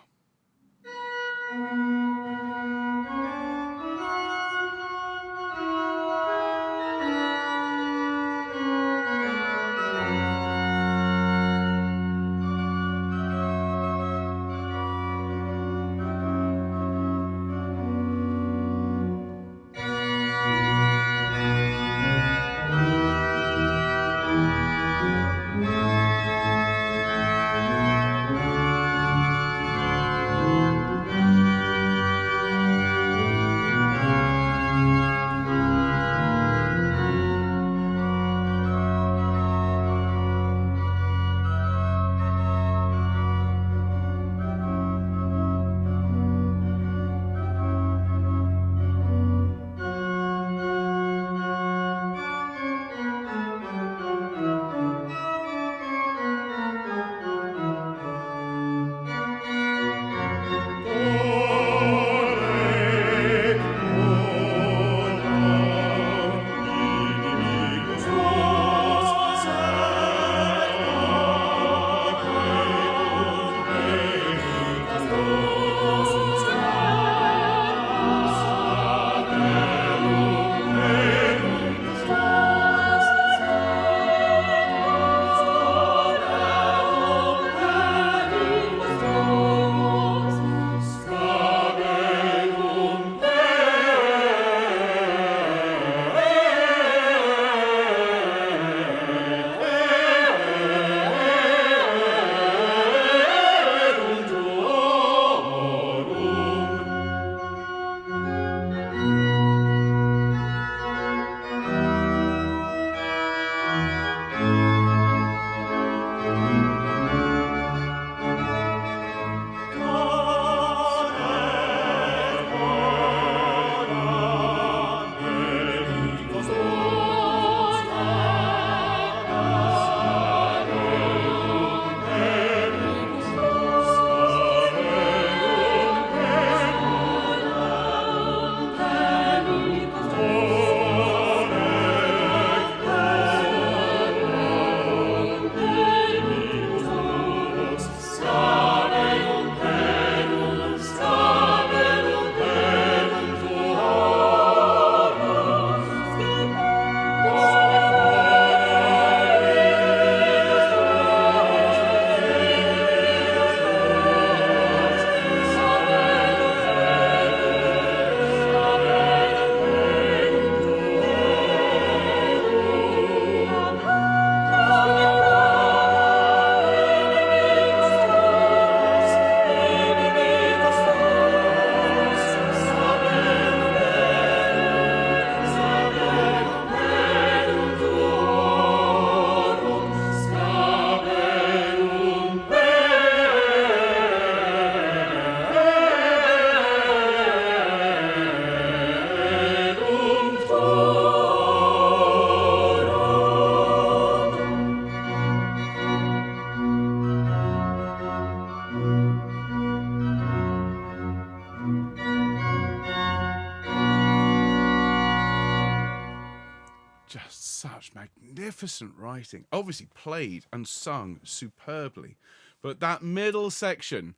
such magnificent writing, obviously played and sung superbly. But that middle section,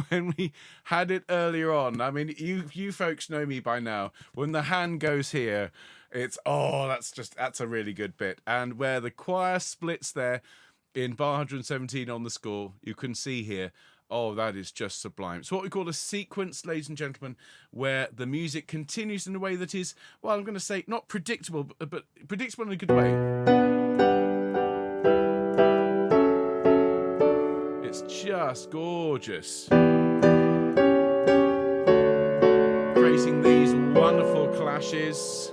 when we had it earlier on, I mean, you folks know me by now. When the hand goes here, it's, that's a really good bit. And where the choir splits there in bar 117 on the score, you can see here, oh, that is just sublime. It's what we call a sequence, ladies and gentlemen, where the music continues in a way that is, well, I'm going to say not predictable, but predictable in a good way. It's just gorgeous. Creating these wonderful clashes.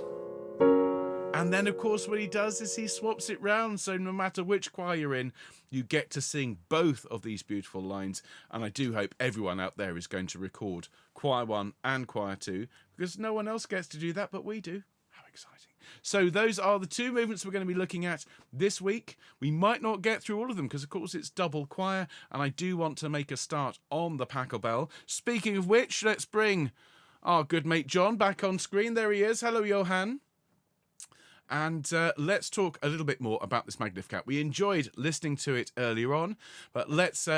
And then, of course, what he does is he swaps it round. So no matter which choir you're in, you get to sing both of these beautiful lines. And I do hope everyone out there is going to record choir 1 and choir 2, because no one else gets to do that, but we do. How exciting. So those are the two movements we're going to be looking at this week. We might not get through all of them because, of course, it's double choir. And I do want to make a start on the Pachelbel. Speaking of which, let's bring our good mate John back on screen. There he is. Hello, Johan. And let's talk a little bit more about this Magnificat. We enjoyed listening to it earlier on, but let's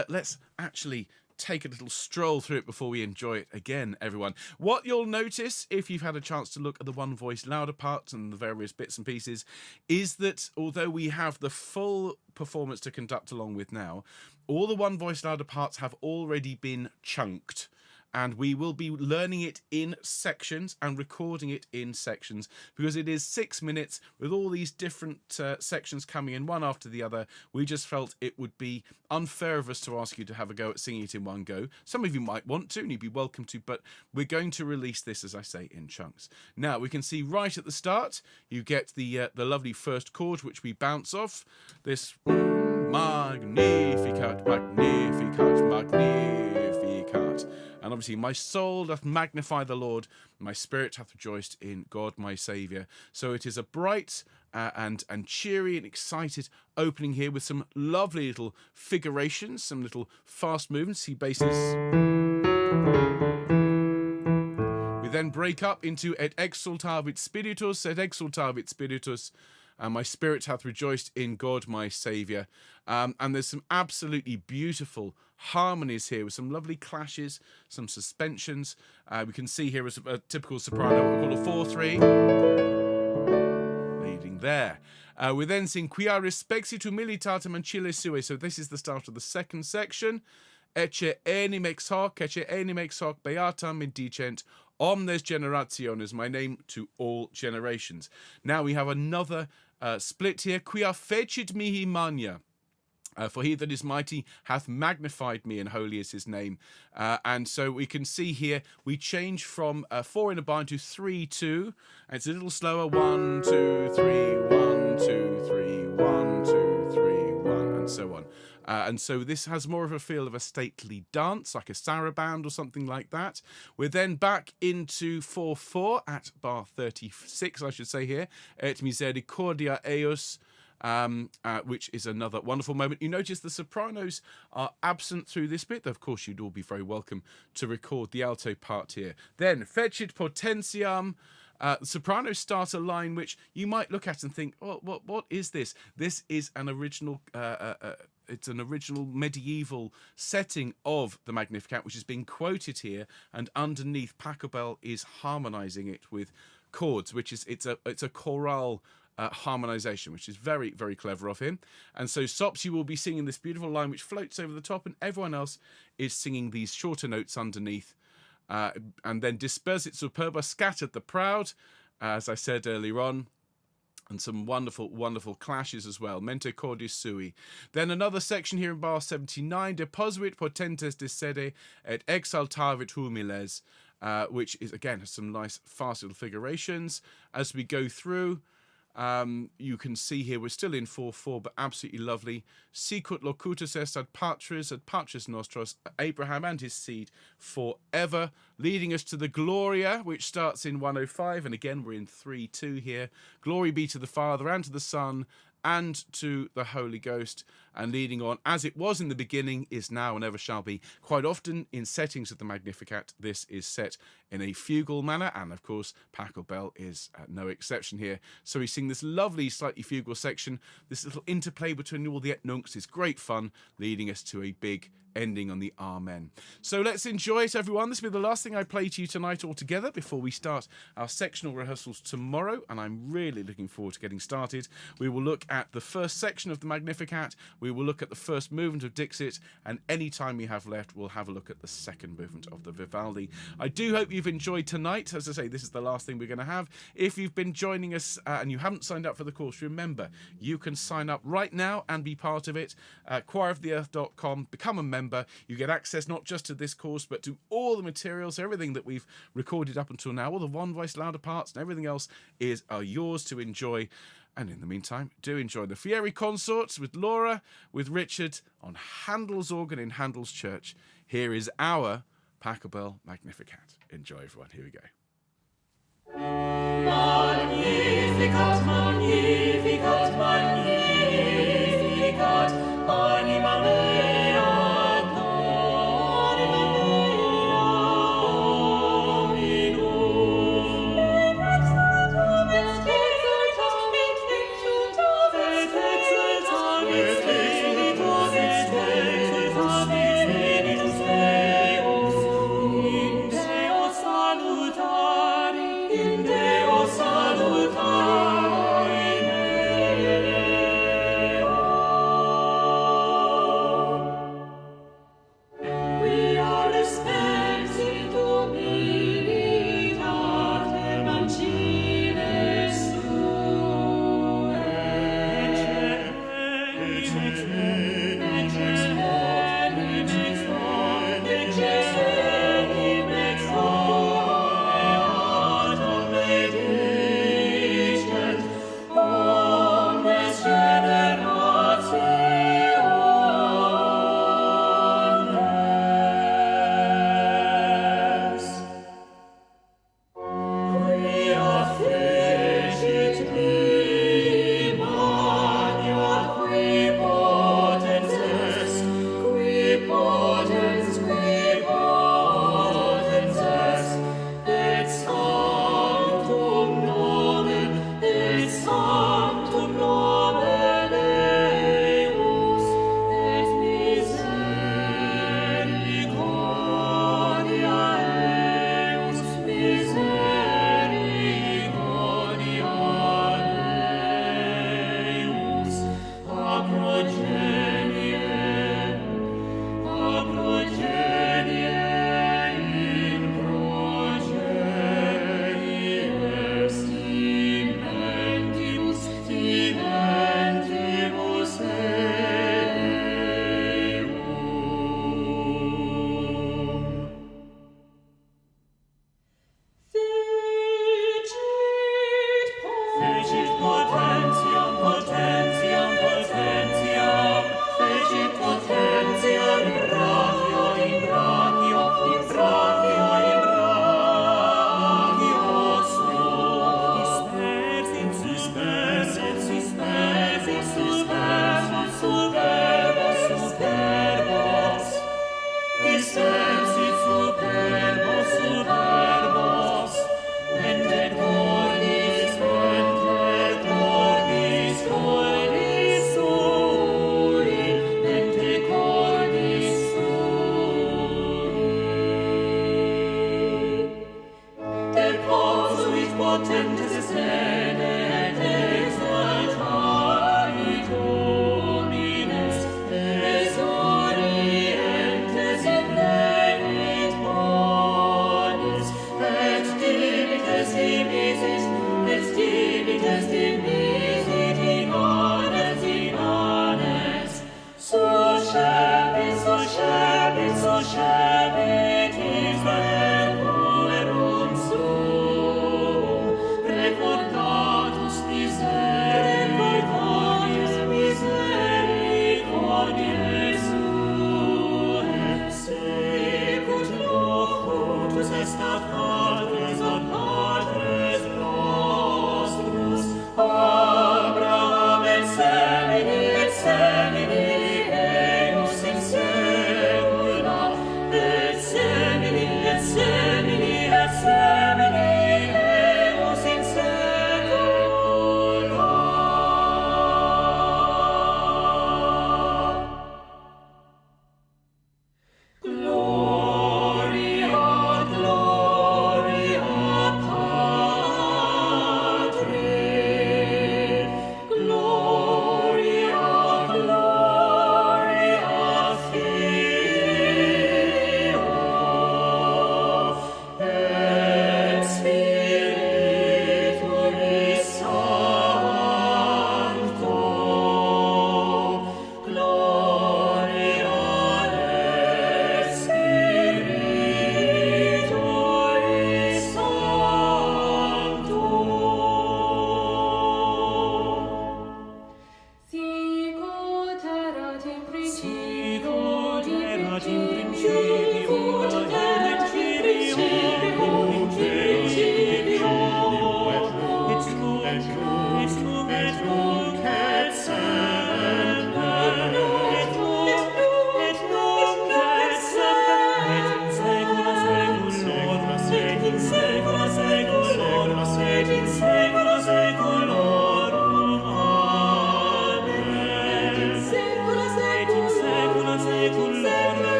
actually take a little stroll through it before we enjoy it again, everyone. What you'll notice, if you've had a chance to look at the one voice louder parts and the various bits and pieces, is that although we have the full performance to conduct along with now, all the one voice louder parts have already been chunked. And we will be learning it in sections and recording it in sections, because it is 6 minutes with all these different sections coming in one after the other. We just felt it would be unfair of us to ask you to have a go at singing it in one go. Some of you might want to, and you'd be welcome to, but we're going to release this, as I say, in chunks. Now, we can see right at the start, you get the lovely first chord, which we bounce off. This Magnificat, Magnificat, Magnificat. And obviously, my soul doth magnify the Lord, my spirit hath rejoiced in God my Saviour. So it is a bright and cheery and excited opening here with some lovely little figurations, some little fast movements. See basses. We then break up into Et exultavit spiritus, Et exultavit spiritus. And my spirit hath rejoiced in God my Saviour. And there's some absolutely beautiful harmonies here with some lovely clashes, some suspensions. We can see here as a typical soprano, what we call a 4-3. Leading there. We then sing Quia respexit humilitatem ancilla sue. So this is the start of the second section. Ecce enim ex hoc beatam indicent omnes generationes, my name to all generations. Now we have another split here. Quia fecit mihi magna. For he that is mighty hath magnified me, and holy is his name. And so we can see here, we change from 4 in a bar to 3-2. And it's a little slower. 1, 2, 3, 1, 2, 3, 1, 2, 3, 1, and so on. And so this has more of a feel of a stately dance, like a saraband or something like that. We're then back into 4-4 at bar 36, I should say here. Et misericordia eos. Which is another wonderful moment. You notice the sopranos are absent through this bit. Of course, you'd all be very welcome to record the alto part here. Then, fecit potentiam. The sopranos start a line which you might look at and think, oh, what is this? This is an original... it's an original medieval setting of the Magnificat, which is being quoted here, and underneath Pachelbel is harmonising it with chords, which is it's a choral harmonization, which is very, very clever of him. And so Sopsy will be singing this beautiful line which floats over the top, and everyone else is singing these shorter notes underneath. And then dispersit superba, scattered the proud, as I said earlier on. And some wonderful, wonderful clashes as well. Mente cordis sui. Then another section here in bar 79. Deposuit potentes de sede et exaltavit humiles. Which is, again, has some nice fast little figurations. As we go through, you can see here we're still in 4-4, but absolutely lovely. Sicut locutus est ad patris nostros, Abraham and his seed forever, leading us to the Gloria, which starts in 105, and again we're in 3-2 here. Glory be to the Father and to the Son and to the Holy Ghost, and leading on, as it was in the beginning, is now, and ever shall be. Quite often in settings of the Magnificat, this is set in a fugal manner, and of course Pachelbel is no exception here. So we sing this lovely, slightly fugal section. This little interplay between all the etnuncs is great fun, leading us to a big ending on the Amen. So let's enjoy it, everyone. This will be the last thing I play to you tonight altogether before we start our sectional rehearsals tomorrow, and I'm really looking forward to getting started. We will look at the first section of the Magnificat, we will look at the first movement of Dixit, and any time we have left, we'll have a look at the second movement of the Vivaldi. I do hope you've enjoyed tonight. As I say, this is the last thing we're going to have. If you've been joining us and you haven't signed up for the course, remember, you can sign up right now and be part of it. choiroftheearth.com, become a member. You get access not just to this course, but to all the materials, everything that we've recorded up until now, all the one voice louder parts and everything else are yours to enjoy. And in the meantime, do enjoy the Fieri consorts with Laura, with Richard on Handel's organ in Handel's church. Here is our Pachelbel Magnificat. Enjoy, everyone. Here we go. Magnificat, Magnificat, Magnificat, anima mea. Salutare, in Deo salutare.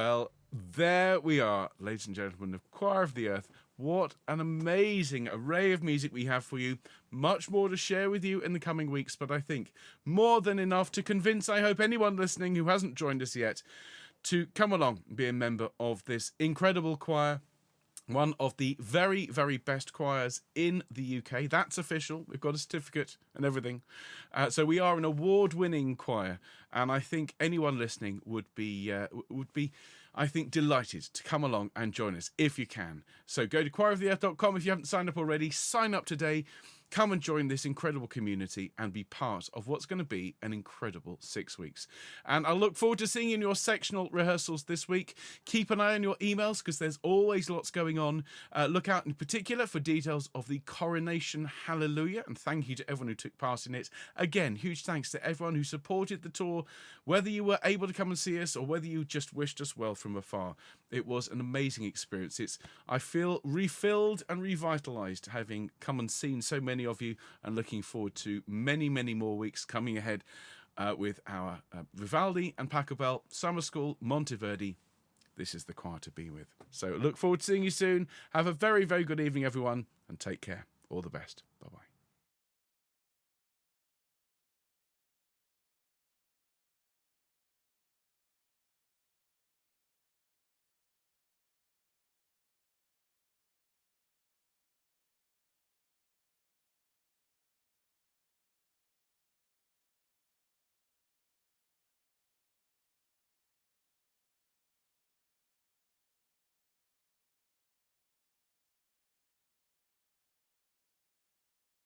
Well, there we are, ladies and gentlemen of Choir of the Earth. What an amazing array of music we have for you. Much more to share with you in the coming weeks, but I think more than enough to convince, I hope, anyone listening who hasn't joined us yet to come along and be a member of this incredible choir. One of the very, very best choirs in the UK. That's official. We've got a certificate and everything. So we are an award-winning choir, and I think anyone listening would be, I think, delighted to come along and join us if you can. So go to choiroftheearth.com if you haven't signed up already. Sign up today. Come and join this incredible community and be part of what's going to be an incredible 6 weeks. And I look forward to seeing you in your sectional rehearsals this week. Keep an eye on your emails because there's always lots going on. Look out in particular for details of the Coronation Hallelujah. And thank you to everyone who took part in it. Again, huge thanks to everyone who supported the tour, whether you were able to come and see us or whether you just wished us well from afar. It was an amazing experience. I feel refilled and revitalized having come and seen so many of you, and looking forward to many, many more weeks coming ahead with our Vivaldi and Pachelbel Summer School Monteverdi. This is the choir to be with. So look forward to seeing you soon. Have a very, very good evening, everyone, and take care. All the best. Bye-bye.